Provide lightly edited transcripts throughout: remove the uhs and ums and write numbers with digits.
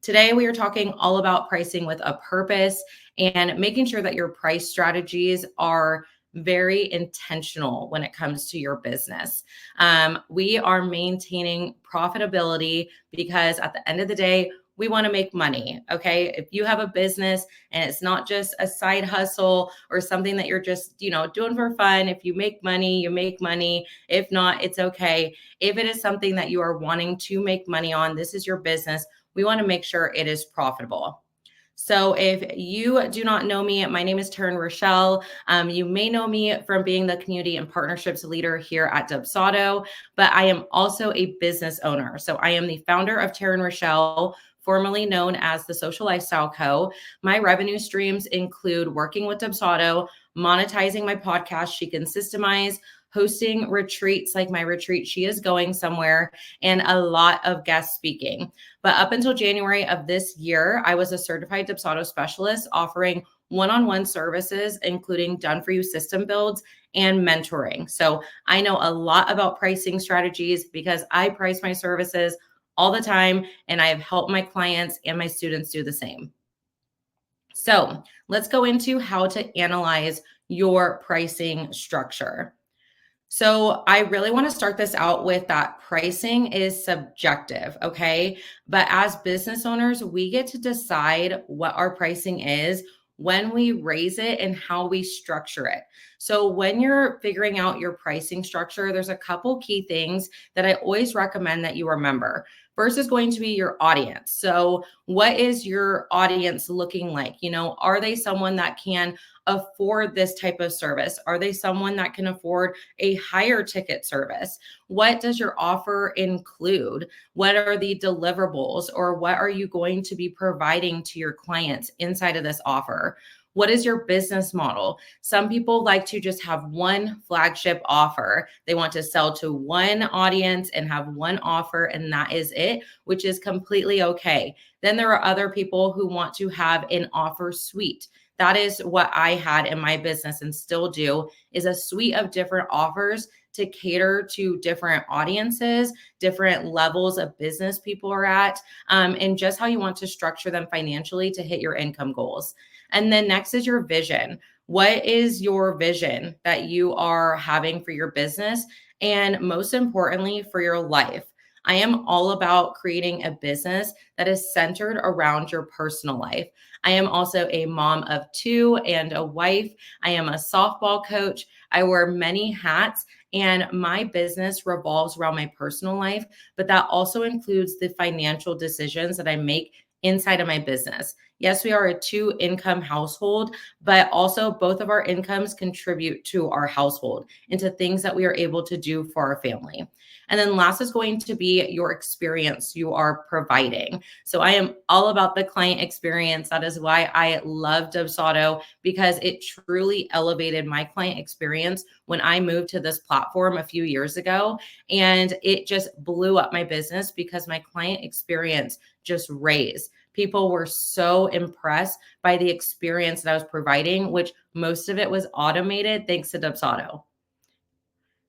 Today, we are talking all about pricing with a purpose and making sure that your price strategies are very intentional when it comes to your business. We are maintaining profitability because at the end of the day, we want to make money. Okay. If you have a business and it's not just a side hustle or something that you're just, doing for fun, if you make money, you make money. If not, it's okay. If it is something that you are wanting to make money on, this is your business. We want to make sure it is profitable. So if you do not know me, my name is Taryn Rochelle. You may know me from being the community and partnerships leader here at Dubsado, but I am also a business owner. So I am the founder of Taryn Rochelle, formerly known as the Social Lifestyle Co. My revenue streams include working with Dubsado, monetizing my podcast, She Can Systemize, hosting retreats like my retreat, She Is Going Somewhere, and a lot of guest speaking. But up until January of this year, I was a certified Dubsado specialist offering one-on-one services, including done-for-you system builds and mentoring. So I know a lot about pricing strategies because I price my services all the time, and I have helped my clients and my students do the same. So let's go into how to analyze your pricing structure. So I really want to start this out with that pricing is subjective, okay? But as business owners, we get to decide what our pricing is when we raise it and how we structure it. So when you're figuring out your pricing structure, there's a couple key things that I always recommend that you remember. First is going to be your audience. So what is your audience looking like? Are they someone that can afford this type of service? Are they someone that can afford a higher ticket service? What does your offer include? What are the deliverables, or what are you going to be providing to your clients inside of this offer? What is your business model? Some people like to just have one flagship offer. They want to sell to one audience and have one offer, and that is it, which is completely okay. Then there are other people who want to have an offer suite. That is what I had in my business and still do, is a suite of different offers to cater to different audiences, different levels of business people are at, and just how you want to structure them financially to hit your income goals. And then next is your vision. What is your vision that you are having for your business? And most importantly, for your life. I am all about creating a business that is centered around your personal life. I am also a mom of 2 and a wife. I am a softball coach. I wear many hats, and my business revolves around my personal life, but that also includes the financial decisions that I make inside of my business. Yes, we are a 2-income household, but also both of our incomes contribute to our household into things that we are able to do for our family. And then last is going to be your experience you are providing. So I am all about the client experience. That is why I love Dubsado, because it truly elevated my client experience when I moved to this platform a few years ago. And it just blew up my business because my client experience just raised. People were so impressed by the experience that I was providing, which most of it was automated thanks to Dubsado.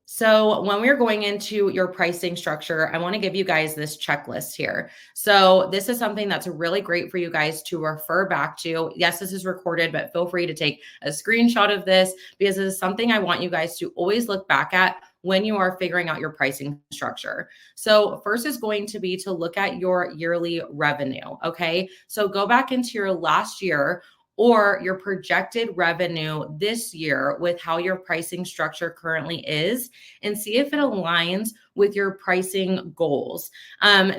So when we're going into your pricing structure, I want to give you guys this checklist here. So this is something that's really great for you guys to refer back to. Yes, this is recorded, but feel free to take a screenshot of this, because this is something I want you guys to always look back at when you are figuring out your pricing structure. So first is going to be to look at your yearly revenue. Okay. So go back into your last year or your projected revenue this year with how your pricing structure currently is, and see if it aligns with your pricing goals.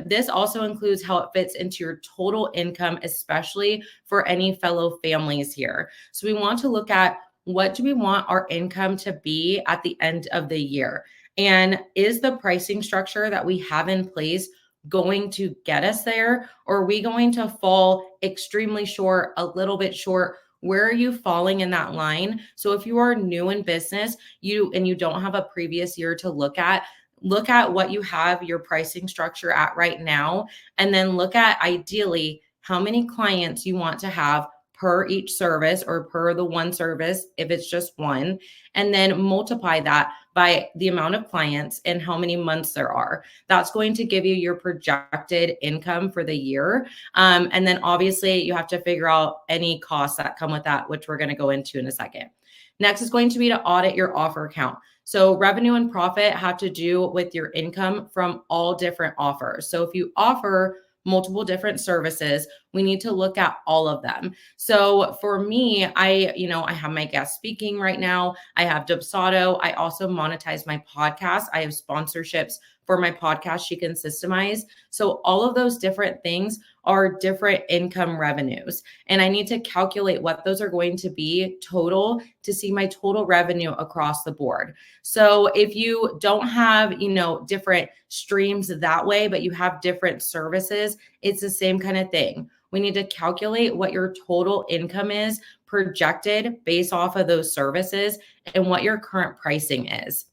This also includes how it fits into your total income, especially for any fellow families here. So we want to look at, what do we want our income to be at the end of the year? And is the pricing structure that we have in place going to get us there? Or are we going to fall extremely short, a little bit short? Where are you falling in that line? So if you are new in business, you don't have a previous year to look at what you have your pricing structure at right now, and then look at ideally how many clients you want to have per each service or per the one service if it's just one, and then multiply that by the amount of clients and how many months there are. That's going to give you your projected income for the year. And then obviously you have to figure out any costs that come with that, which we're going to go into in a second. Next is going to be to audit your offer count. So revenue and profit have to do with your income from all different offers. So if you offer multiple different services, we need to look at all of them. So for me, I have my guest speaking right now. I have Dubsado. I also monetize my podcast. I have sponsorships for my podcast she can systemize. So all of those different things are different income revenues. And I need to calculate what those are going to be total to see my total revenue across the board. So if you don't have, different streams that way, but you have different services, it's the same kind of thing. We need to calculate what your total income is projected based off of those services and what your current pricing is.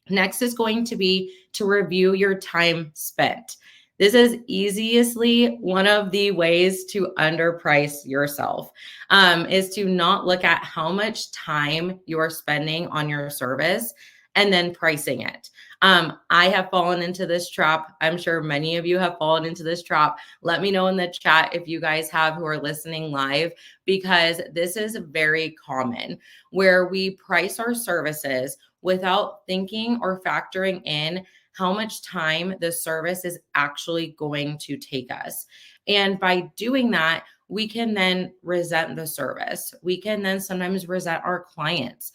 Next is going to be to review your time spent. This is easily one of the ways to underprice yourself, is to not look at how much time you're spending on your service and then pricing it. I have fallen into this trap. I'm sure many of you have fallen into this trap. Let me know in the chat if you guys have who are listening live, because this is very common where we price our services without thinking or factoring in how much time the service is actually going to take us. And by doing that, we can then resent the service. We can then sometimes resent our clients,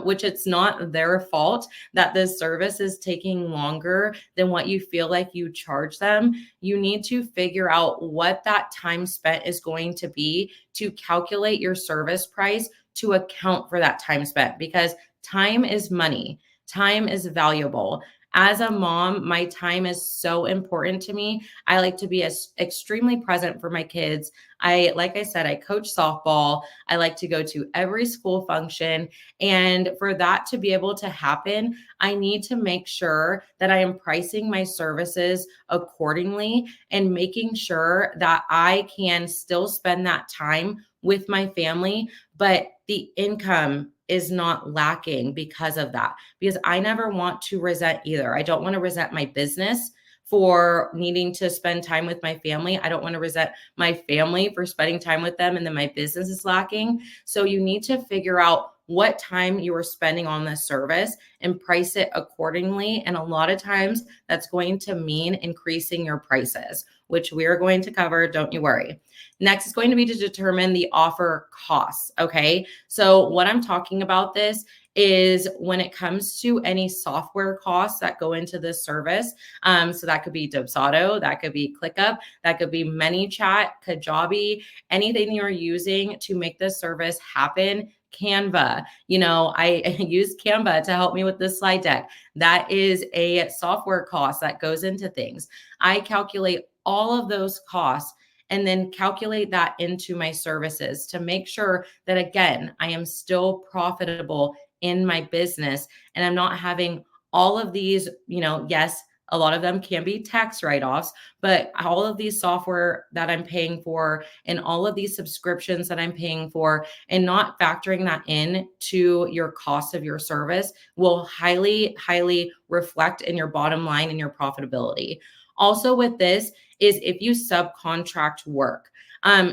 which it's not their fault that this service is taking longer than what you feel like you charge them. You need to figure out what that time spent is going to be to calculate your service price to account for that time spent, because time is money. Time is valuable. As a mom, my time is so important to me. I like to be extremely present for my kids. Like I said, I coach softball. I like to go to every school function. And for that to be able to happen, I need to make sure that I am pricing my services accordingly and making sure that I can still spend that time with my family, but the income is not lacking because of that, because I never want to resent either. I don't want to resent my business for needing to spend time with my family. I don't want to resent my family for spending time with them and then my business is lacking. So you need to figure out what time you are spending on this service and price it accordingly. And a lot of times that's going to mean increasing your prices, which we are going to cover. Don't you worry. Next is going to be to determine the offer costs. Okay. So what I'm talking about this is when it comes to any software costs that go into this service. So that could be Dubsado, that could be ClickUp, that could be ManyChat, Kajabi, anything you're using to make this service happen. Canva, I use Canva to help me with this slide deck. That is a software cost that goes into things. I calculate all of those costs and then calculate that into my services to make sure that, again, I am still profitable in my business and I'm not having all of these, yes, a lot of them can be tax write-offs, but all of these software that I'm paying for and all of these subscriptions that I'm paying for and not factoring that in to your cost of your service will highly, highly reflect in your bottom line and your profitability. Also with this is if you subcontract work.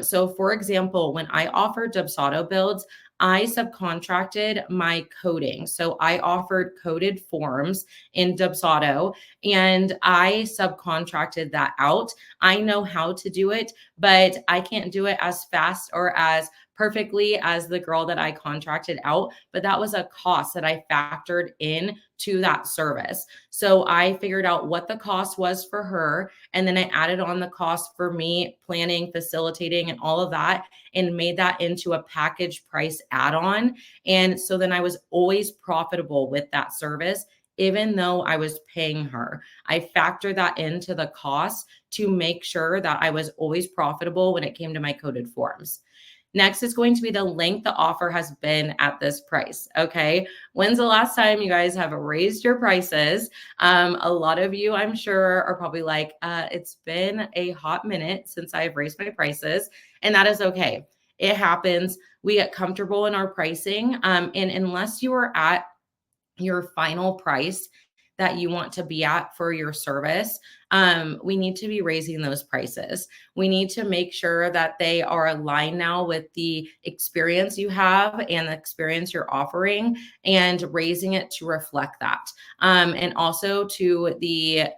So for example, when I offer Dubsado builds, I subcontracted my coding. So I offered coded forms in Dubsado and I subcontracted that out. I know how to do it, but I can't do it as fast or as perfectly as the girl that I contracted out. But that was a cost that I factored in to that service. So I figured out what the cost was for her. And then I added on the cost for me planning, facilitating, and all of that, and made that into a package price add-on. And so then I was always profitable with that service, even though I was paying her. I factored that into the cost to make sure that I was always profitable when it came to my coded forms. Next is going to be the length the offer has been at this price. Okay. When's the last time you guys have raised your prices? A lot of you, I'm sure, are probably like, it's been a hot minute since I've raised my prices, and that is okay. It happens. We get comfortable in our pricing. And unless you are at your final price that you want to be at for your service, we need to be raising those prices. We need to make sure that they are aligned now with the experience you have and the experience you're offering, and raising it to reflect that. And also to the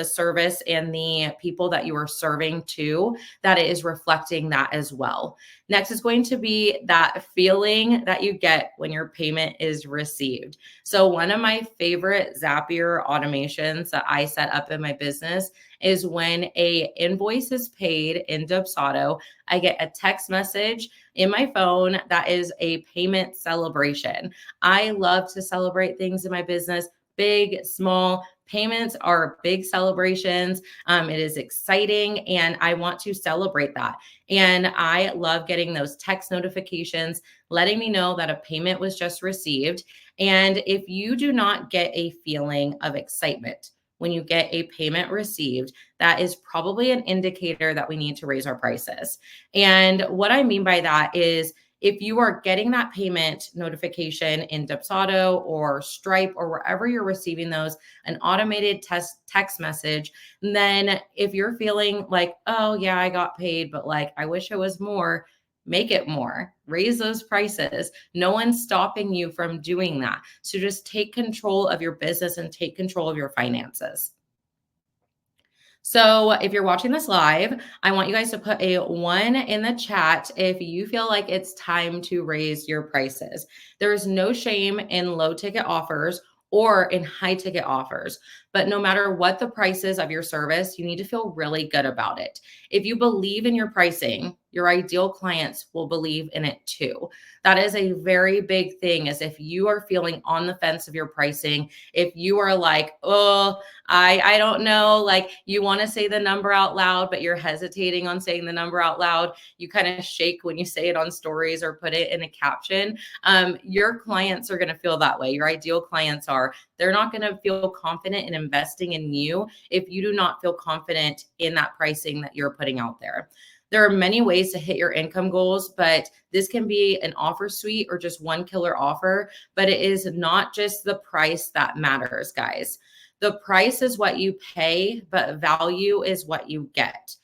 service and the people that you are serving to, that it is reflecting that as well. Next is going to be that feeling that you get when your payment is received. So one of my favorite Zapier automations that I set up in my business is when a invoice is paid in Dubsado, I get a text message in my phone that is a payment celebration. I love to celebrate things in my business, big, small. Payments are big celebrations. It is exciting, and I want to celebrate that. And I love getting those text notifications letting me know that a payment was just received. And if you do not get a feeling of excitement when you get a payment received, that is probably an indicator that we need to raise our prices. And what I mean by that is, if you are getting that payment notification in Dubsado or Stripe or wherever you're receiving those, an automated text message, then if you're feeling like, oh yeah, I got paid, but like, I wish it was more, make it more, raise those prices. No one's stopping you from doing that. So just take control of your business and take control of your finances. So if you're watching this live, I want you guys to put a 1 in the chat if you feel like it's time to raise your prices. There is no shame in low ticket offers or in high ticket offers, but no matter what the price is of your service, you need to feel really good about it. If you believe in your pricing, your ideal clients will believe in it too. That is a very big thing, is if you are feeling on the fence of your pricing, if you are like, oh, I don't know, like you want to say the number out loud, but you're hesitating on saying the number out loud. You kind of shake when you say it on stories or put it in a caption. Your clients are going to feel that way. Your ideal clients are. They're not going to feel confident in investing in you if you do not feel confident in that pricing that you're putting out there. There are many ways to hit your income goals, but this can be an offer suite or just one killer offer. But it is not just the price that matters, guys. The price is what you pay, but value is what you get.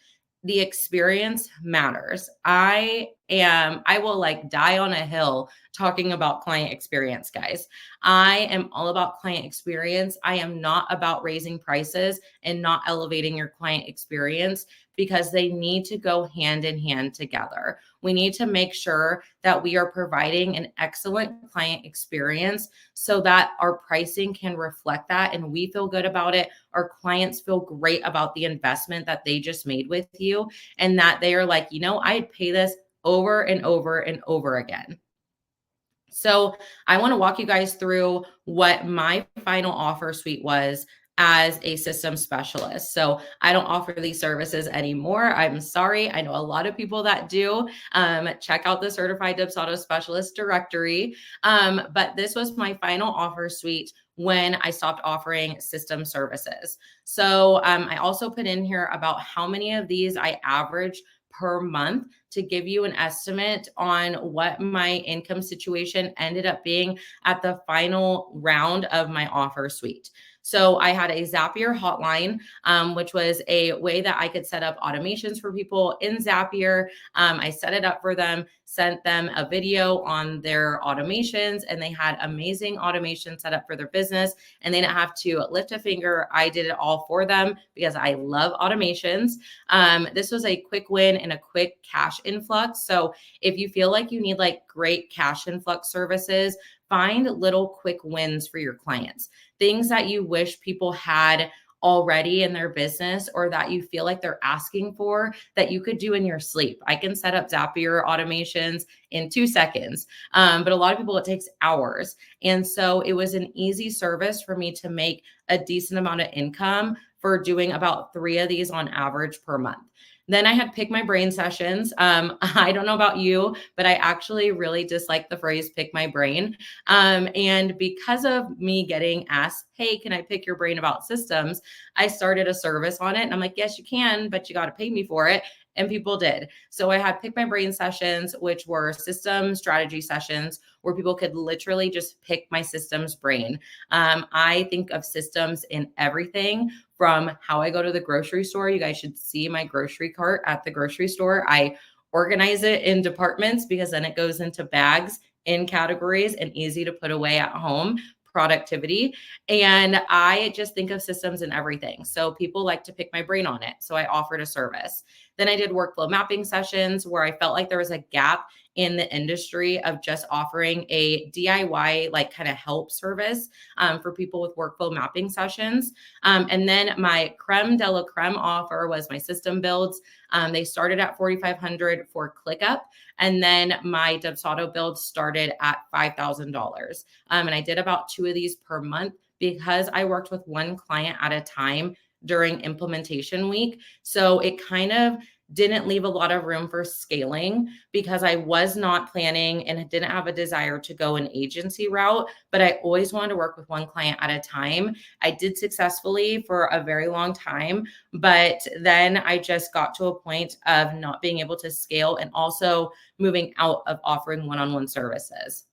The experience matters. I will like die on a hill talking about client experience, guys. I am all about client experience. I am not about raising prices and not elevating your client experience, because they need to go hand in hand together. We need to make sure that we are providing an excellent client experience so that our pricing can reflect that and we feel good about it. Our clients feel great about the investment that they just made with you, and that they are like, I'd pay this over and over and over again. So I want to walk you guys through what my final offer suite was as a system specialist. So I don't offer these services anymore. I'm sorry. I know a lot of people that do. Check out the Certified Dubsado Specialist directory. But this was my final offer suite when I stopped offering system services. So I also put in here about how many of these I average per month to give you an estimate on what my income situation ended up being at the final round of my offer suite. So I had a Zapier hotline, which was a way that I could set up automations for people in Zapier. I set it up for them, sent them a video on their automations, and they had amazing automation set up for their business. And they didn't have to lift a finger. I did it all for them because I love automations. This was a quick win and a quick cash influx. So if you feel like you need like great cash influx services, find little quick wins for your clients, things that you wish people had already in their business or that you feel like they're asking for that you could do in your sleep. I can set up Zapier automations in 2 seconds, but a lot of people, it takes hours. And so it was an easy service for me to make a decent amount of income for doing about 3 of these on average per month. Then I had pick my brain sessions. I don't know about you, but I actually really dislike the phrase pick my brain. And because of me getting asked, hey, can I pick your brain about systems? I started a service on it. And I'm like, yes, you can, but you got to pay me for it. And people did. So I had pick my brain sessions, which were system strategy sessions where people could literally just pick my systems brain. I think of systems in everything from how I go to the grocery store. You guys should see my grocery cart at the grocery store. I organize it in departments because then it goes into bags in categories and easy to put away at home. Productivity. And I just think of systems in everything. So people like to pick my brain on it. So I offered a service. Then I did workflow mapping sessions where I felt like there was a gap in the industry of just offering a DIY, like kind of help service for people with workflow mapping sessions. And then my creme de la creme offer was my system builds. They started at $4,500 for ClickUp. And then my Dubsado build started at $5,000. And I did about 2 of these per month because I worked with one client at a time during implementation week. So it kind of didn't leave a lot of room for scaling because I was not planning and didn't have a desire to go an agency route, but I always wanted to work with one client at a time. I did successfully for a very long time, but then I just got to a point of not being able to scale and also moving out of offering one-on-one services.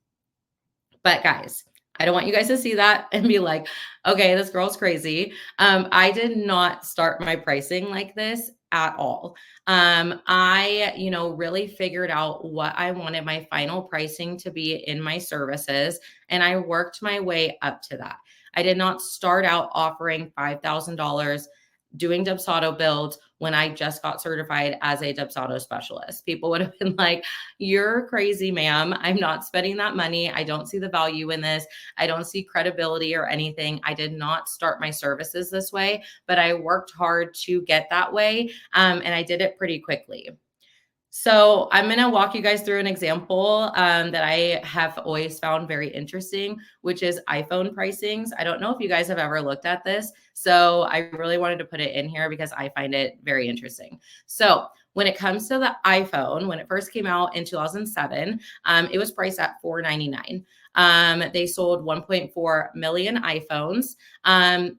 But guys, I don't want you guys to see that and be like, okay, this girl's crazy. I did not start my pricing like this at all. I, really figured out what I wanted my final pricing to be in my services, and I worked my way up to that. I did not start out offering $5,000 doing Dubsado builds when I just got certified as a Dubsado specialist. People would have been like, you're crazy, ma'am. I'm not spending that money. I don't see the value in this. I don't see credibility or anything. I did not start my services this way, but I worked hard to get that way. And I did it pretty quickly. So I'm going to walk you guys through an example that I have always found very interesting, which is iPhone pricings. I don't know if you guys have ever looked at this. So I really wanted to put it in here because I find it very interesting. So when it comes to the iPhone, when it first came out in 2007, it was priced at $499. They sold 1.4 million iPhones.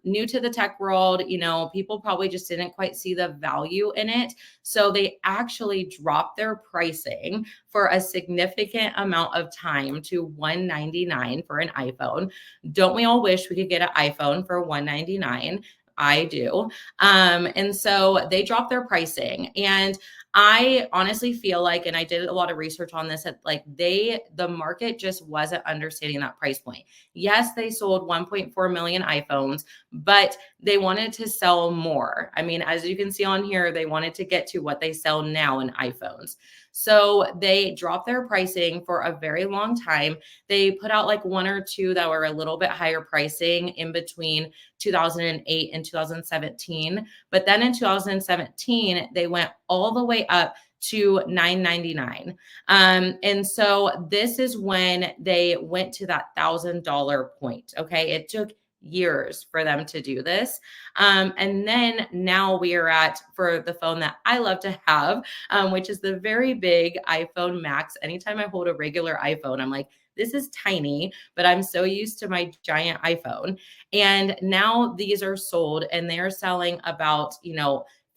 New to the tech world, people probably just didn't quite see the value in it. So they actually dropped their pricing for a significant amount of time to $199 for an iPhone. Don't we all wish we could get an iPhone for $199? I do. And so they dropped their pricing. And I honestly feel like, and I did a lot of research on this, that the market just wasn't understanding that price point. Yes, they sold 1.4 million iPhones, but they wanted to sell more. I mean, as you can see on here, they wanted to get to what they sell now in iPhones. So they dropped their pricing for a very long time. They put out like 1 or 2 that were a little bit higher pricing in between 2008 and 2017. But then in 2017, they went all the way up to $999. And so this is when they went to that $1,000 point. Okay. It took years for them to do this. And then now we are at, for the phone that I love to have, which is the very big iPhone Max. Anytime I hold a regular iPhone, I'm like, this is tiny, but I'm so used to my giant iPhone. And now these are sold and they're selling about,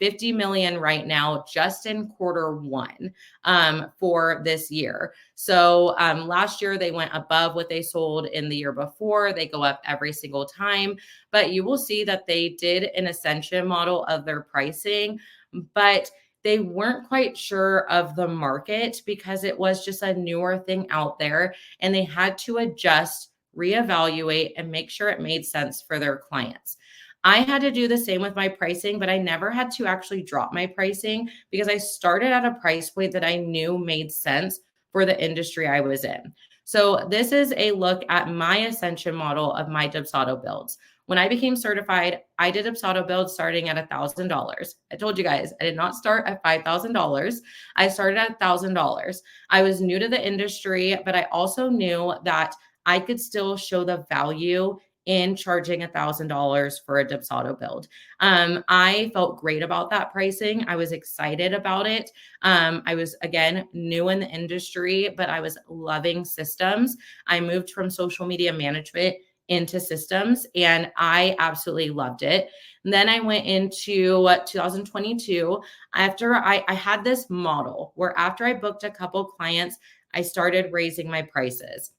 50 million right now, just in Q1 for this year. So last year they went above what they sold in the year before. They go up every single time, but you will see that they did an ascension model of their pricing, but they weren't quite sure of the market because it was just a newer thing out there and they had to adjust, reevaluate, and make sure it made sense for their clients. I had to do the same with my pricing, but I never had to actually drop my pricing because I started at a price point that I knew made sense for the industry I was in. So this is a look at my ascension model of my Dubsado builds. When I became certified, I did Dubsado builds starting at $1,000. I told you guys, I did not start at $5,000. I started at $1,000. I was new to the industry, but I also knew that I could still show the value in charging $1,000 for a Dubsado build. I felt great about that pricing. I was excited about it. I was, again, new in the industry, but I was loving systems. I moved from social media management into systems, and I absolutely loved it. And then I went into 2022 after I had this model where after I booked a couple clients, I started raising my prices.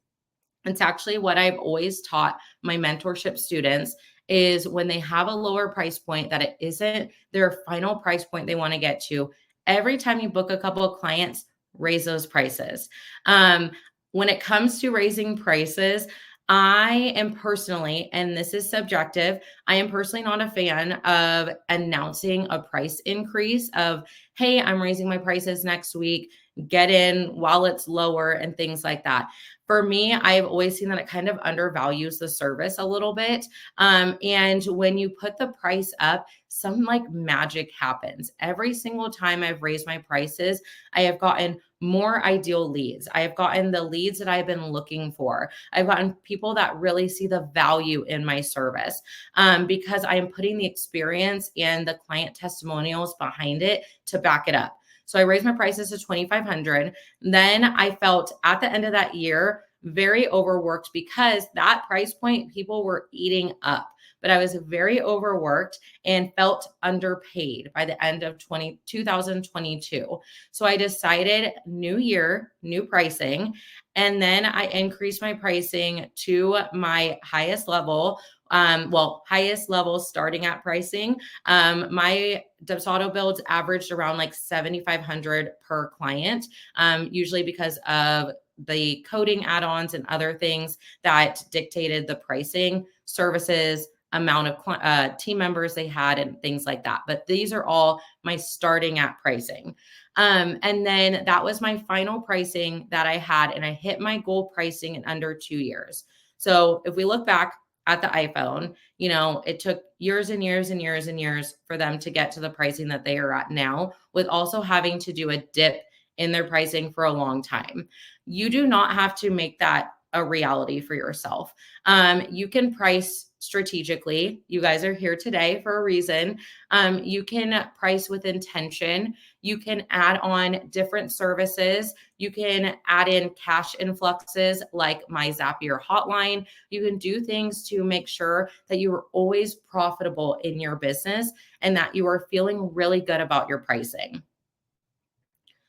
It's actually what I've always taught my mentorship students is when they have a lower price point that it isn't their final price point they want to get to. Every time you book a couple of clients, raise those prices. Um, when it comes to raising prices, I am personally, and this is subjective, I am personally not a fan of announcing a price increase of, hey, I'm raising my prices next week, get in while it's lower and things like that. For me, I've always seen that it kind of undervalues the service a little bit. And when you put the price up, some like magic happens. Every single time I've raised my prices, I have gotten more ideal leads. I have gotten the leads that I've been looking for. I've gotten people that really see the value in my service because I am putting the experience and the client testimonials behind it to back it up. So I raised my prices to $2,500. Then I felt at the end of that year very overworked because that price point people were eating up. But I was very overworked and felt underpaid by the end of 2022. So I decided new year, new pricing. And then I increased my pricing to my highest level. Highest level starting at pricing. My Dubsado builds averaged around like 7,500 per client, usually because of the coding add-ons and other things that dictated the pricing, services, amount of team members they had, and things like that. But these are all my starting at pricing. And then that was my final pricing that I had, and I hit my goal pricing in under 2 years. So if we look back at the iPhone, it took years and years and years and years for them to get to the pricing that they are at now, with also having to do a dip in their pricing for a long time. You do not have to make that a reality for yourself. You can price strategically. You guys are here today for a reason. You can price with intention. You can add on different services. You can add in cash influxes like my Zapier hotline. You can do things to make sure that you are always profitable in your business and that you are feeling really good about your pricing.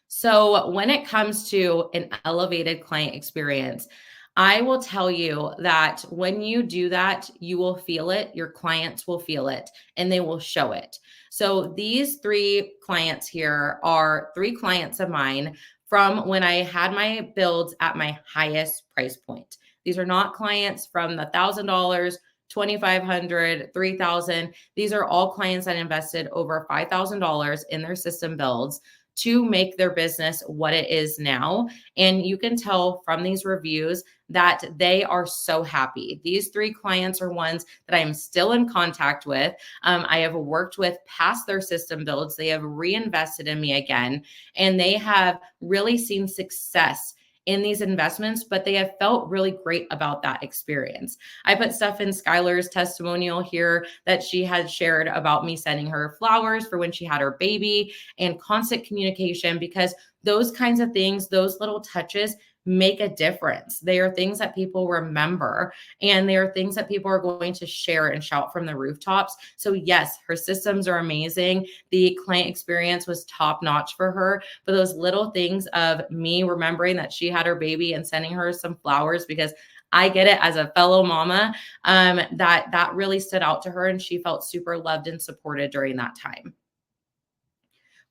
So when it comes to an elevated client experience, I will tell you that when you do that, you will feel it, your clients will feel it, and they will show it. So these 3 clients here are 3 clients of mine from when I had my builds at my highest price point. These are not clients from the $1,000, $2,500, $3,000. These are all clients that invested over $5,000 in their system builds to make their business what it is now. And you can tell from these reviews that they are so happy. These 3 clients are ones that I am still in contact with. I have worked with past their system builds. They have reinvested in me again, and they have really seen success in these investments, but they have felt really great about that experience. I put stuff in Skylar's testimonial here that she had shared about me sending her flowers for when she had her baby, and constant communication, because those kinds of things, those little touches make a difference. They are things that people remember, and they are things that people are going to share and shout from the rooftops. So yes, her systems are amazing. The client experience was top notch for her, but those little things of me remembering that she had her baby and sending her some flowers, because I get it as a fellow mama, that really stood out to her, and she felt super loved and supported during that time.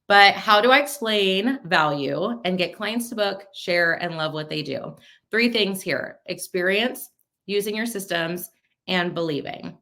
But how do I explain value and get clients to book, share, and love what they do? 3 things here: experience, using your systems, and believing.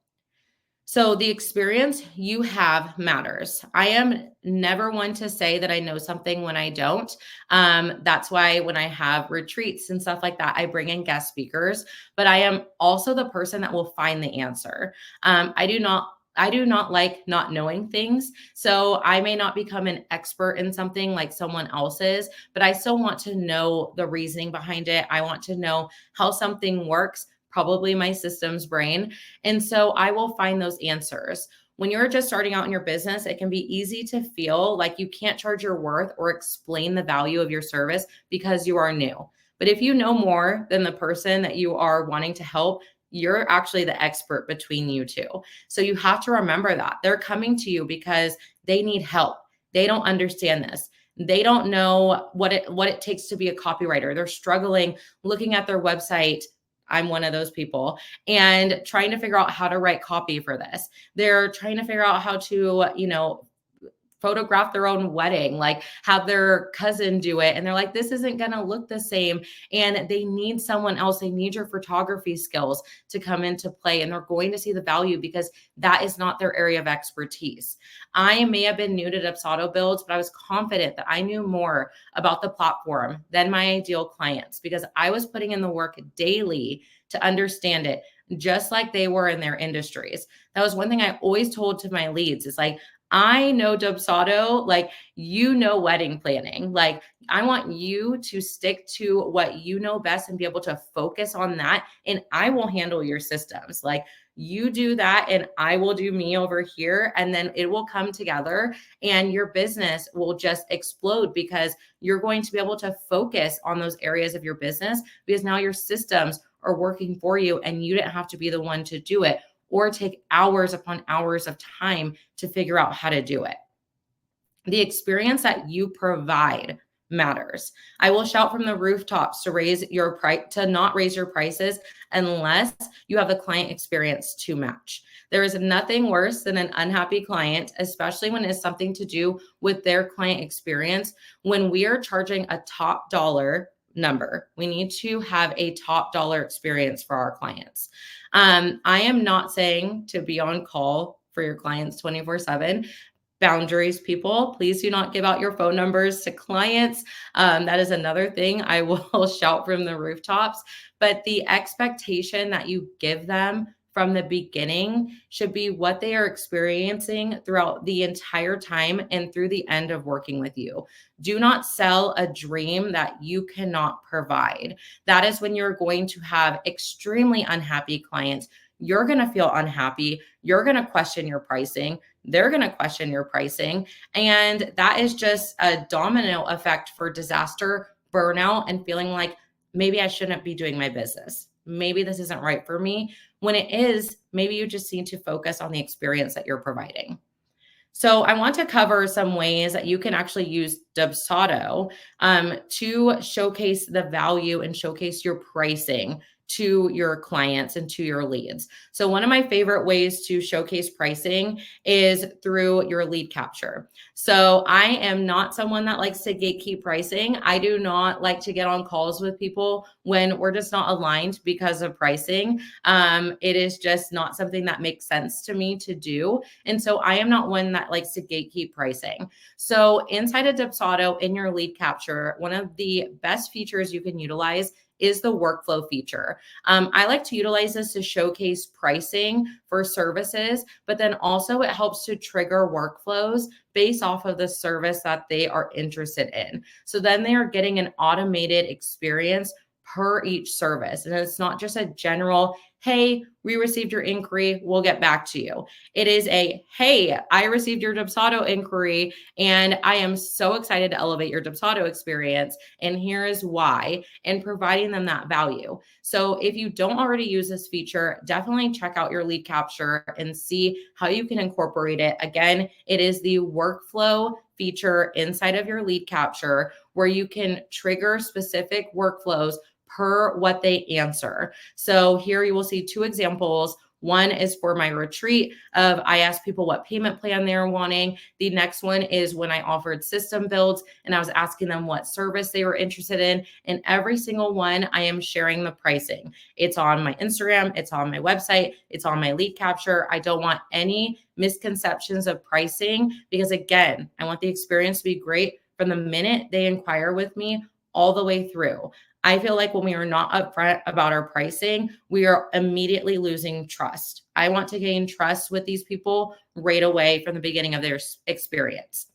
So the experience you have matters. I am never one to say that I know something when I don't. That's why when I have retreats and stuff like that, I bring in guest speakers, but I am also the person that will find the answer. I do not like not knowing things. So I may not become an expert in something like someone else is, but I still want to know the reasoning behind it. I want to know how something works, probably my systems brain. And so I will find those answers. When you're just starting out in your business, it can be easy to feel like you can't charge your worth or explain the value of your service because you are new. But if you know more than the person that you are wanting to help, you're actually the expert between you two. So you have to remember that they're coming to you because they need help. They don't understand this. They don't know what it takes to be a copywriter. They're struggling looking at their website. I'm one of those people, and trying to figure out how to write copy for this. They're trying to figure out how to, photograph their own wedding, like have their cousin do it. And they're like, this isn't going to look the same. And they need someone else. They need your photography skills to come into play. And they're going to see the value because that is not their area of expertise. I may have been new to Dubsado builds, but I was confident that I knew more about the platform than my ideal clients because I was putting in the work daily to understand it, just like they were in their industries. That was one thing I always told to my leads is like, I know Dubsado, like, wedding planning. Like, I want you to stick to what you know best and be able to focus on that. And I will handle your systems. Like, you do that and I will do me over here. And then it will come together and your business will just explode because you're going to be able to focus on those areas of your business because now your systems are working for you and you didn't have to be the one to do it or take hours upon hours of time to figure out how to do it. The experience that you provide matters. I will shout from the rooftops to not raise your prices unless you have a client experience to match. There is nothing worse than an unhappy client, especially when it's something to do with their client experience. When we are charging a top dollar number, we need to have a top dollar experience for our clients. I am not saying to be on call for your clients 24/7. Boundaries, people. Please do not give out your phone numbers to clients. That is another thing I will shout from the rooftops. But the expectation that you give them from the beginning should be what they are experiencing throughout the entire time and through the end of working with you. Do not sell a dream that you cannot provide. That is when you're going to have extremely unhappy clients. You're going to feel unhappy. You're going to question your pricing. They're going to question your pricing. And that is just a domino effect for disaster, burnout, and feeling like maybe I shouldn't be doing my business. Maybe this isn't right for me. When it is, maybe you just need to focus on the experience that you're providing. So I want to cover some ways that you can actually use Dubsado to showcase the value and showcase your pricing to your clients and to your leads. So one of my favorite ways to showcase pricing is through your lead capture. So I am not someone that likes to gatekeep pricing. I do not like to get on calls with people when we're just not aligned because of pricing. It is just not something that makes sense to me to do. And so I am not one that likes to gatekeep pricing. So inside of Dubsado in your lead capture, one of the best features you can utilize is the workflow feature. I like to utilize this to showcase pricing for services, but then also it helps to trigger workflows based off of the service that they are interested in. So then they are getting an automated experience per each service. And it's not just a general, hey, we received your inquiry, we'll get back to you. It is a, hey, I received your Dubsado inquiry and I am so excited to elevate your Dubsado experience. And here is why, and providing them that value. So if you don't already use this feature, definitely check out your lead capture and see how you can incorporate it. Again, it is the workflow feature inside of your lead capture where you can trigger specific workflows per what they answer. So here you will see two examples. One is for my retreat of I asked people what payment plan they're wanting. The next one is when I offered system builds and I was asking them what service they were interested in. And every single one, I am sharing the pricing. It's on my Instagram, it's on my website, it's on my lead capture. I don't want any misconceptions of pricing because again, I want the experience to be great from the minute they inquire with me all the way through. I feel like when we are not upfront about our pricing, we are immediately losing trust. I want to gain trust with these people right away from the beginning of their experience.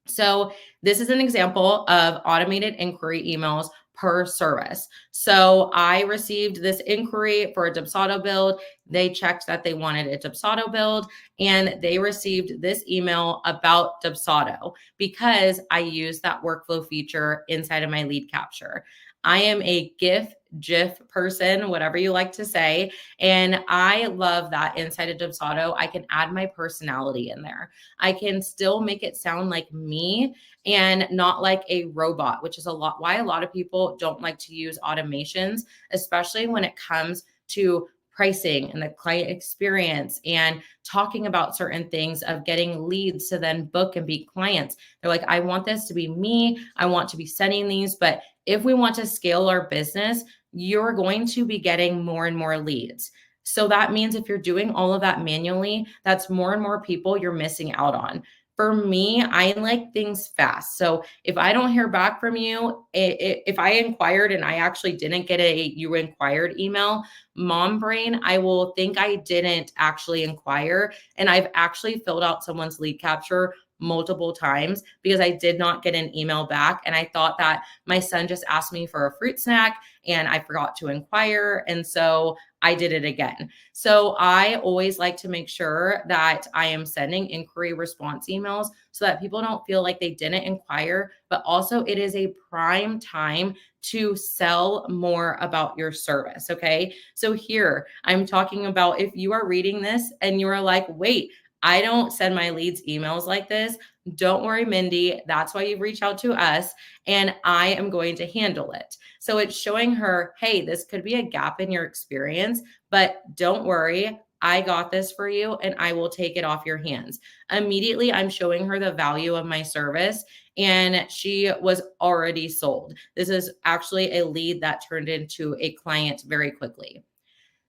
So this is an example of automated inquiry emails per service. So I received this inquiry for a Dubsado build. They checked that they wanted a Dubsado build and they received this email about Dubsado because I used that workflow feature inside of my lead capture. I am a gift GIF person, whatever you like to say. And I love that inside of Dubsado, I can add my personality in there. I can still make it sound like me and not like a robot, which is why a lot of people don't like to use automations, especially when it comes to pricing and the client experience and talking about certain things of getting leads to then book and be clients. They're like, I want this to be me. I want to be sending these. But if we want to scale our business, you're going to be getting more and more leads. So that means if you're doing all of that manually, that's more and more people you're missing out on. For me, I like things fast. So if I don't hear back from you, if I inquired and I actually didn't get a you inquired email, mom brain, I will think I didn't actually inquire. And I've actually filled out someone's lead capture multiple times because I did not get an email back. And I thought that my son just asked me for a fruit snack and I forgot to inquire. And so I did it again. So I always like to make sure that I am sending inquiry response emails so that people don't feel like they didn't inquire, but also it is a prime time to sell more about your service. Okay. So here I'm talking about if you are reading this and you are like, wait, I don't send my leads emails like this. Don't worry, Mindy. That's why you've reached out to us and I am going to handle it. So it's showing her, hey, this could be a gap in your experience, but don't worry. I got this for you and I will take it off your hands. Immediately, I'm showing her the value of my service and she was already sold. This is actually a lead that turned into a client very quickly.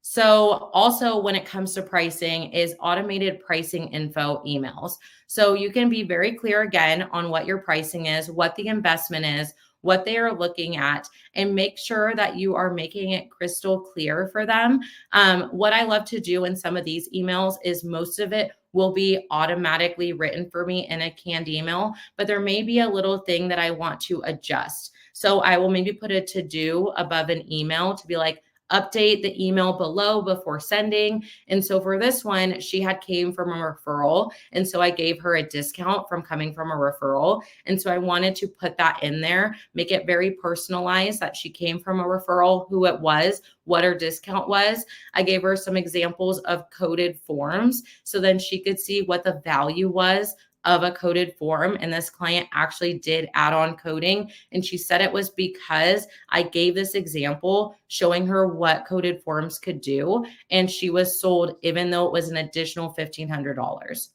So also when it comes to pricing is automated pricing info emails. So you can be very clear again on what your pricing is, what the investment is, what they are looking at, and make sure that you are making it crystal clear for them. What I love to do in some of these emails is most of it will be automatically written for me in a canned email, but there may be a little thing that I want to adjust. So I will maybe put a to do above an email to be like, update the email below before sending. And so for this one, she had came from a referral. And so I gave her a discount from coming from a referral. And so I wanted to put that in there, make it very personalized that she came from a referral, who it was, what her discount was. I gave her some examples of coded forms. So then she could see what the value was of a coded form. And this client actually did add on coding. And she said it was because I gave this example showing her what coded forms could do. And she was sold, even though it was an additional $1,500.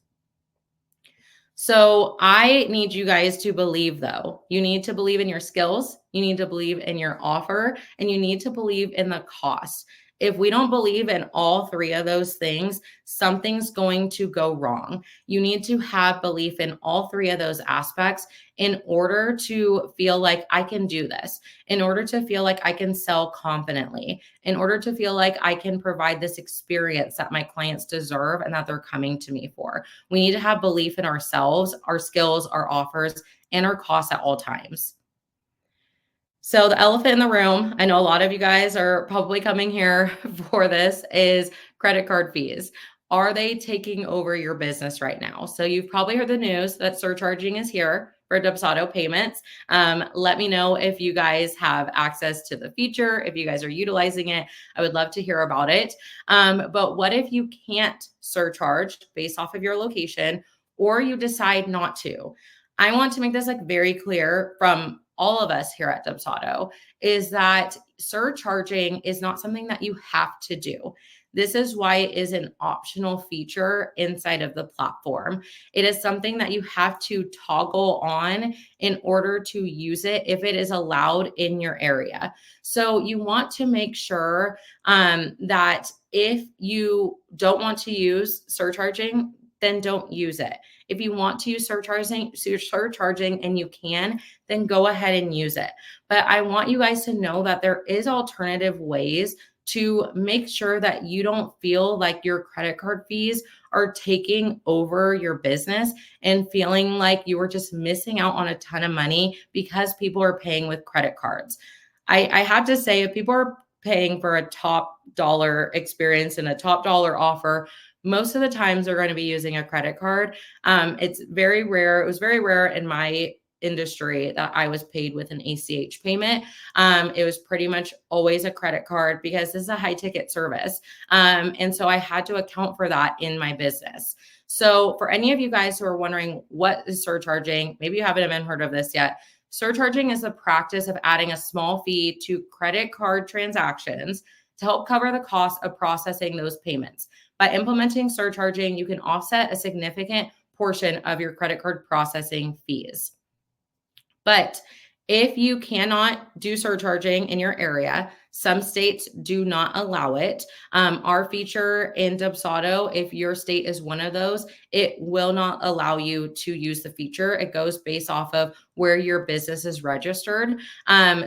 So I need you guys to believe, though. You need to believe in your skills, you need to believe in your offer, and you need to believe in the cost. If we don't believe in all three of those things, something's going to go wrong. You need to have belief in all three of those aspects in order to feel like I can do this, in order to feel like I can sell confidently, in order to feel like I can provide this experience that my clients deserve and that they're coming to me for. We need to have belief in ourselves, our skills, our offers, and our costs at all times. So the elephant in the room, I know a lot of you guys are probably coming here for this, is credit card fees. Are they taking over your business right now? So you've probably heard the news that surcharging is here for Dubsado payments. Let me know if you guys have access to the feature, if you guys are utilizing it. I would love to hear about it. But what if you can't surcharge based off of your location, or you decide not to? I want to make this like very clear from all of us here at Dubsado is that surcharging is not something that you have to do. This is why it is an optional feature inside of the platform. It is something that you have to toggle on in order to use it if it is allowed in your area. So you want to make sure that if you don't want to use surcharging, then don't use it. If you want to use surcharging and you can, then go ahead and use it. But I want you guys to know that there is alternative ways to make sure that you don't feel like your credit card fees are taking over your business and feeling like you are just missing out on a ton of money because people are paying with credit cards. I have to say, if people are paying for a top dollar experience and a top dollar offer, most of the times they're going to be using a credit card. It's very rare. It was very rare in my industry that I was paid with an ACH payment. It was pretty much always a credit card because this is a high ticket service. And so I had to account for that in my business. So for any of you guys who are wondering what is surcharging, maybe you haven't even heard of this yet. Surcharging is the practice of adding a small fee to credit card transactions to help cover the cost of processing those payments. By implementing surcharging, you can offset a significant portion of your credit card processing fees. But if you cannot do surcharging in your area, some states do not allow it. Our feature in Dubsado, if your state is one of those, it will not allow you to use the feature. It goes based off of where your business is registered.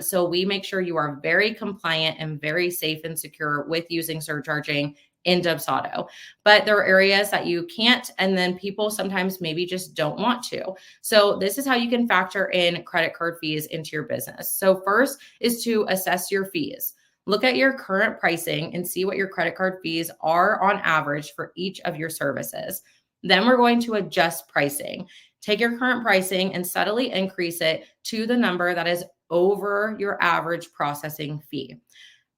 So we make sure you are very compliant and very safe and secure with using surcharging in Dubsado. But there are areas that you can't, and then people sometimes maybe just don't want to. So this is how you can factor in credit card fees into your business. So first is to assess your fees. Look at your current pricing and see what your credit card fees are on average for each of your services. Then we're going to adjust pricing. Take your current pricing and subtly increase it to the number that is over your average processing fee.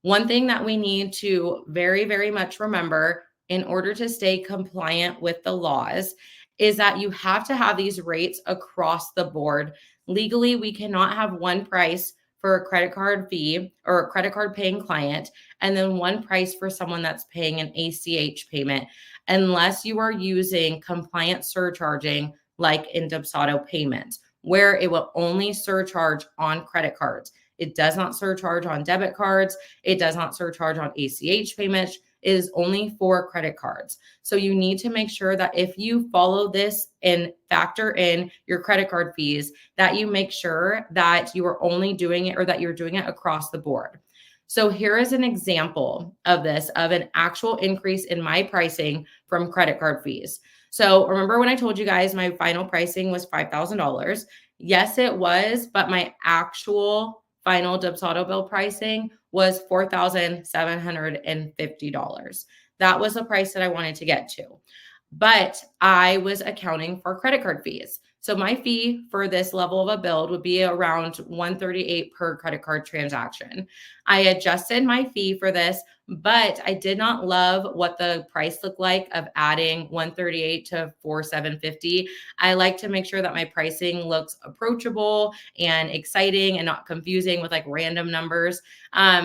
One thing that we need to very, very much remember in order to stay compliant with the laws is that you have to have these rates across the board. Legally, we cannot have one price for a credit card fee or a credit card paying client, and then one price for someone that's paying an ACH payment, unless you are using compliant surcharging like in Dubsado payments, where it will only surcharge on credit cards. It does not surcharge on debit cards. It does not surcharge on ACH payments. It is only for credit cards. So you need to make sure that if you follow this and factor in your credit card fees, that you make sure that you are only doing it or that you're doing it across the board. So here is an example of this, of an actual increase in my pricing from credit card fees. So remember when I told you guys my final pricing was $5,000? Yes, it was, but my actual final Dubsado bill pricing was $4,750. That was the price that I wanted to get to. But I was accounting for credit card fees. So my fee for this level of a build would be around $138 per credit card transaction. I adjusted my fee for this, but I did not love what the price looked like of adding $138 to $4,750. I like to make sure that my pricing looks approachable and exciting and not confusing with like random numbers.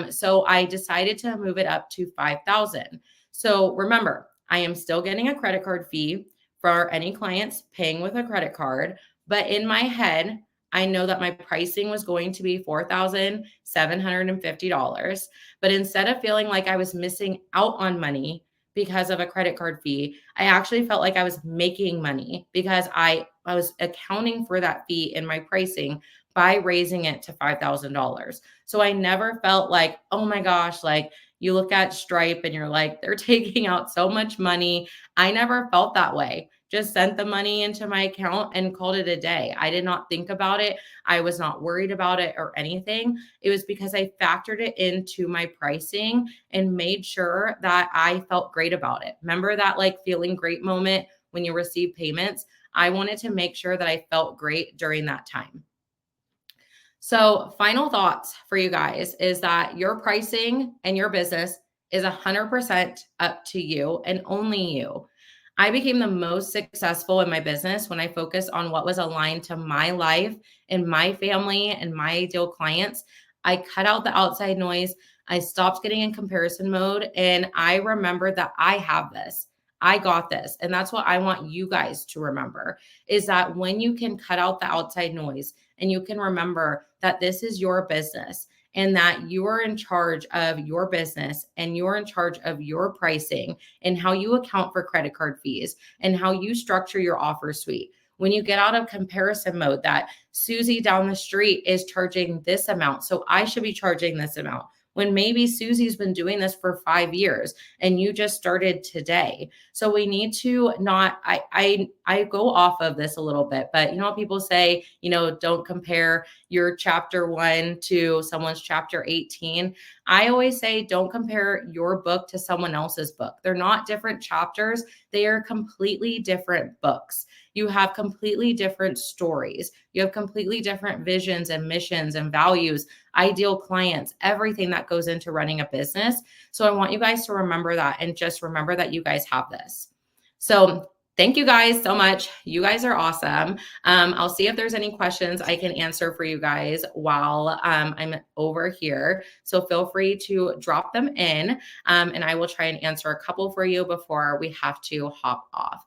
So I decided to move it up to $5,000. So remember, I am still getting a credit card fee for any clients paying with a credit card. But in my head, I know that my pricing was going to be $4,750. But instead of feeling like I was missing out on money because of a credit card fee, I actually felt like I was making money because I was accounting for that fee in my pricing by raising it to $5,000. So I never felt like, oh my gosh, like you look at Stripe and you're like, they're taking out so much money. I never felt that way. Just sent the money into my account and called it a day. I did not think about it. I was not worried about it or anything. It was because I factored it into my pricing and made sure that I felt great about it. Remember that like feeling great moment when you receive payments? I wanted to make sure that I felt great during that time. So final thoughts for you guys is that your pricing and your business is 100% up to you and only you. I became the most successful in my business when I focused on what was aligned to my life and my family and my ideal clients. I cut out the outside noise. I stopped getting in comparison mode. And I remembered that I have this. I got this. And that's what I want you guys to remember is that when you can cut out the outside noise and you can remember that this is your business and that you are in charge of your business and you're in charge of your pricing and how you account for credit card fees and how you structure your offer suite. When you get out of comparison mode that Susie down the street is charging this amount, so I should be charging this amount. When maybe Susie's been doing this for 5 years and you just started today. So we need to not, I go off of this a little bit, but you know, people say, you know, don't compare your chapter 1 to someone's chapter 18. I always say, don't compare your book to someone else's book. They're not different chapters. They are completely different books. You have completely different stories. You have completely different visions and missions and values, ideal clients, everything that goes into running a business. So I want you guys to remember that, and just remember that you guys have this. So thank you guys so much. You guys are awesome. I'll see if there's any questions I can answer for you guys while I'm over here. So feel free to drop them in, and I will try and answer a couple for you before we have to hop off.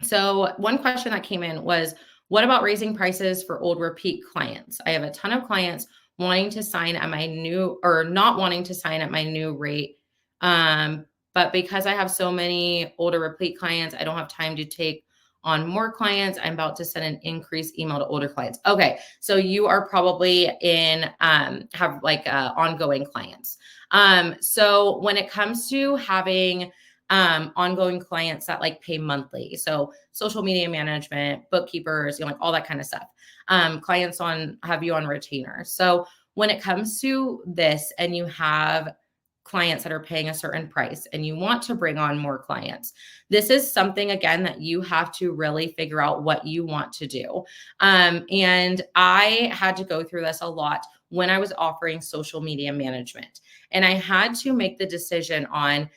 So one question that came in was, what about raising prices for old repeat clients? I have a ton of clients wanting to sign at my new, or not wanting to sign at my new rate. But because I have so many older repeat clients, I don't have time to take on more clients. I'm about to send an increased email to older clients. Okay. So you are probably in, have like ongoing clients. So when it comes to having ongoing clients that like pay monthly, so social media management, bookkeepers, like all that kind of stuff, clients have you on retainer. So when it comes to this, and you have clients that are paying a certain price and you want to bring on more clients, this is something, again, that you have to really figure out what you want to do. And I had to go through this a lot when I was offering social media management, and I had to make the decision on,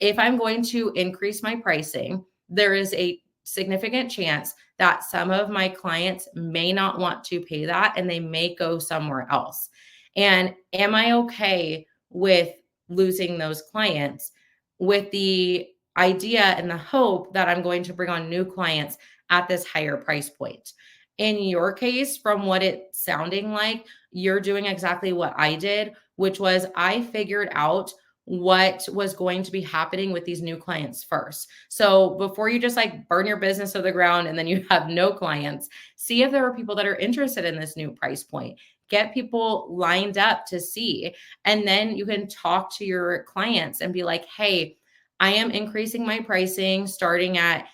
if I'm going to increase my pricing, there is a significant chance that some of my clients may not want to pay that, and they may go somewhere else. And am I okay with losing those clients, with the idea and the hope that I'm going to bring on new clients at this higher price point? In your case, from what it's sounding like, you're doing exactly what I did, which was I figured out what was going to be happening with these new clients first. So before you just like burn your business to the ground and then you have no clients, see if there are people that are interested in this new price point. Get people lined up to see. And then you can talk to your clients and be like, hey, I am increasing my pricing starting at,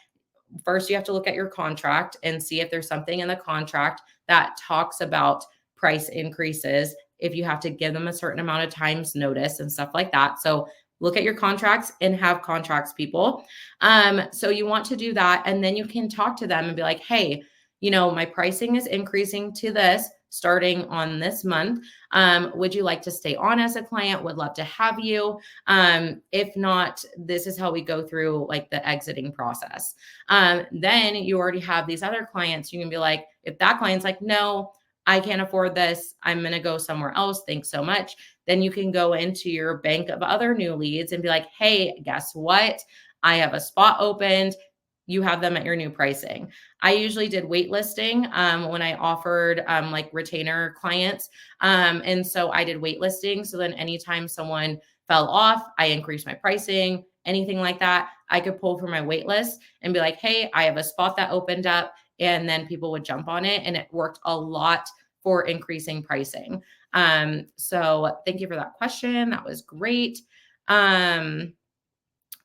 first you have to look at your contract and see if there's something in the contract that talks about price increases, if you have to give them a certain amount of times notice and stuff like that. So look at your contracts and have contracts, people. So you want to do that. And then you can talk to them and be like, hey, my pricing is increasing to this starting on this month. Would you like to stay on as a client? Would love to have you. If not, this is how we go through like the exiting process. Then you already have these other clients. You can be like, if that client's like, no, I can't afford this, I'm going to go somewhere else, thanks so much. Then you can go into your bank of other new leads and be like, hey, guess what? I have a spot opened. You have them at your new pricing. I usually did waitlisting when I offered like retainer clients. And so I did waitlisting. So then anytime someone fell off, I increased my pricing, anything like that, I could pull from my wait list and be like, hey, I have a spot that opened up. And then people would jump on it. And it worked a lot for increasing pricing. So thank you for that question. That was great.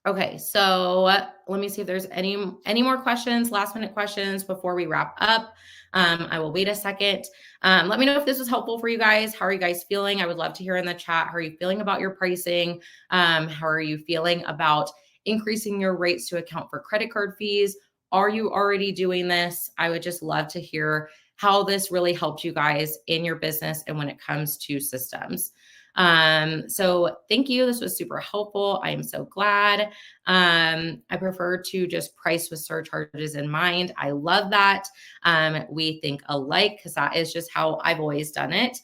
Okay, so let me see if there's any more questions, last minute questions before we wrap up. I will wait a second. Let me know if this was helpful for you guys. How are you guys feeling? I would love to hear in the chat. How are you feeling about your pricing? How are you feeling about increasing your rates to account for credit card fees? Are you already doing this? I would just love to hear how this really helped you guys in your business and when it comes to systems. So thank you. This was super helpful. I am so glad. I prefer to just price with surcharges in mind. I love that. We think alike because that is just how I've always done it.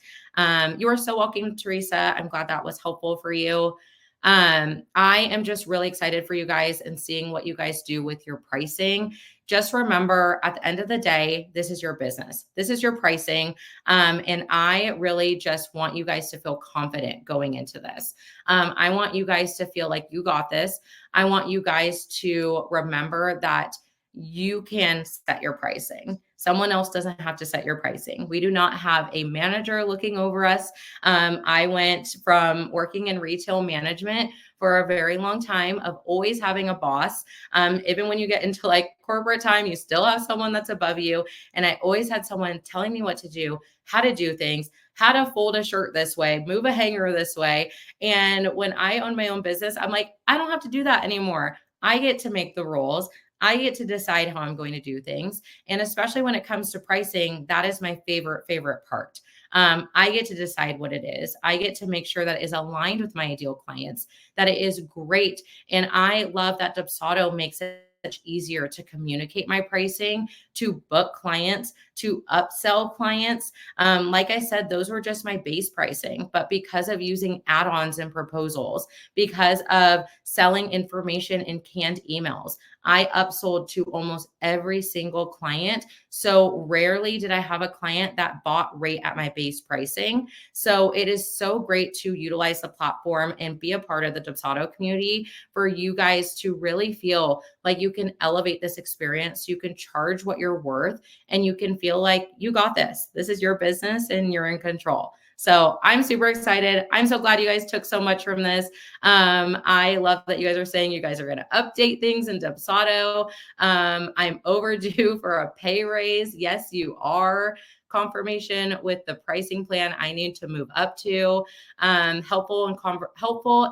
You are so welcome, Teresa. I'm glad that was helpful for you. I am just really excited for you guys and seeing what you guys do with your pricing. Just remember, at the end of the day, this is your business. This is your pricing. And I really just want you guys to feel confident going into this. I want you guys to feel like you got this. I want you guys to remember that you can set your pricing. Someone else doesn't have to set your pricing. We do not have a manager looking over us. I went from working in retail management for a very long time of always having a boss. Even when you get into like corporate time, you still have someone that's above you. And I always had someone telling me what to do, how to do things, how to fold a shirt this way, move a hanger this way. And when I own my own business, I'm like, I don't have to do that anymore. I get to make the rules. I get to decide how I'm going to do things. And especially when it comes to pricing, that is my favorite part. I get to decide what it is. I get to make sure that it is aligned with my ideal clients, that it is great. And I love that Dubsado makes it much easier to communicate my pricing, to book clients, to upsell clients. Like I said, those were just my base pricing, but because of using add-ons and proposals, because of selling information in canned emails, I upsold to almost every single client. So rarely did I have a client that bought right at my base pricing. So it is so great to utilize the platform and be a part of the Dubsado community for you guys to really feel like you can elevate this experience. You can charge what you're worth, and you can feel like you got this. This is your business and you're in control. So I'm super excited. I'm so glad you guys took so much from this. I love that you guys are saying you guys are going to update things in Dubsado. I'm overdue for a pay raise. Yes, you are. Confirmation with the pricing plan I need to move up to. Helpful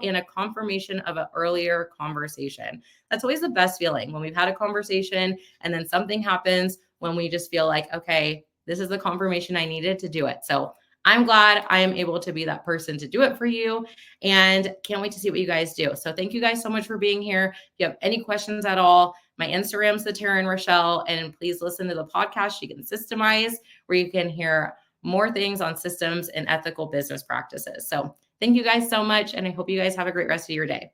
and a confirmation of an earlier conversation. That's always the best feeling when we've had a conversation and then something happens when we just feel like, okay, this is the confirmation I needed to do it. So I'm glad I am able to be that person to do it for you, and can't wait to see what you guys do. So thank you guys so much for being here. If you have any questions at all, my Instagram's the Taryn Rochelle, and please listen to the podcast You Can Systemize, where you can hear more things on systems and ethical business practices. So thank you guys so much, and I hope you guys have a great rest of your day.